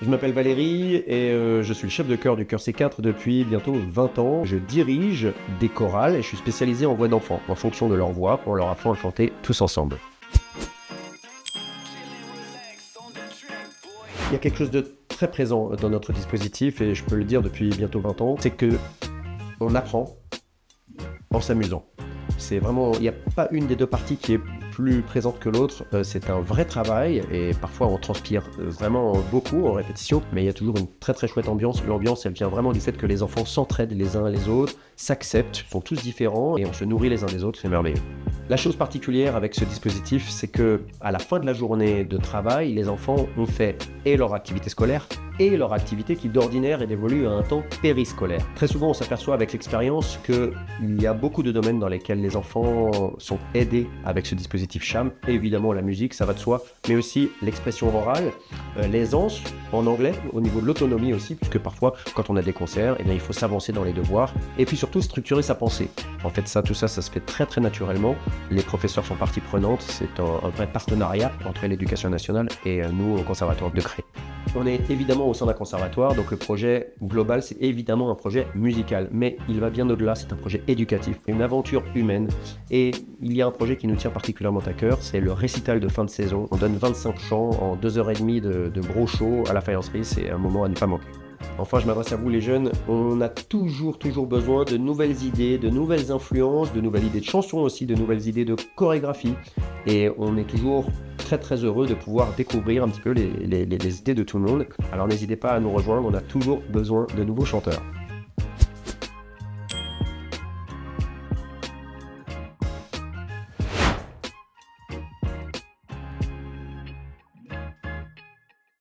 Je m'appelle Valérie et je suis le chef de chœur du chœur C4 depuis bientôt 20 ans. Je dirige des chorales et je suis spécialisé en voix d'enfants, en fonction de leur voix, pour leur apprendre à chanter tous ensemble. Il y a quelque chose de très présent dans notre dispositif et je peux le dire depuis bientôt 20 ans, c'est que on apprend en s'amusant. C'est vraiment, il n'y a pas une des deux parties qui est plus présente que l'autre. C'est un vrai travail et parfois on transpire vraiment beaucoup en répétition, mais il y a toujours une très très chouette ambiance. L'ambiance, elle vient vraiment du fait que les enfants s'entraident les uns les autres, s'acceptent, sont tous différents et on se nourrit les uns des autres, c'est merveilleux. La chose particulière avec ce dispositif, c'est que à la fin de la journée de travail, les enfants ont fait et leur activité scolaire et leur activité qui d'ordinaire est dévolue à un temps périscolaire. Très souvent, on s'aperçoit avec l'expérience qu'il y a beaucoup de domaines dans lesquels les enfants sont aidés avec ce dispositif CHAM. Et évidemment, la musique, ça va de soi, mais aussi l'expression orale, l'aisance en anglais, au niveau de l'autonomie aussi, puisque parfois, quand on a des concerts, eh bien, il faut s'avancer dans les devoirs et puis surtout structurer sa pensée. En fait, tout ça se fait très très naturellement. Les professeurs sont partie prenante, c'est un vrai partenariat entre l'éducation nationale et nous au Conservatoire de Cré. On est évidemment au sein d'un conservatoire, donc le projet global, c'est évidemment un projet musical, mais il va bien au-delà, c'est un projet éducatif, une aventure humaine. Et il y a un projet qui nous tient particulièrement à cœur, c'est le récital de fin de saison. On donne 25 chants en 2h30 de gros show à la faïencerie, c'est un moment à ne pas manquer. Enfin, je m'adresse à vous les jeunes, on a toujours besoin de nouvelles idées, de nouvelles influences, de nouvelles idées de chansons aussi, de nouvelles idées de chorégraphie. Et on est toujours très heureux de pouvoir découvrir un petit peu les idées de tout le monde. Alors n'hésitez pas à nous rejoindre, on a toujours besoin de nouveaux chanteurs.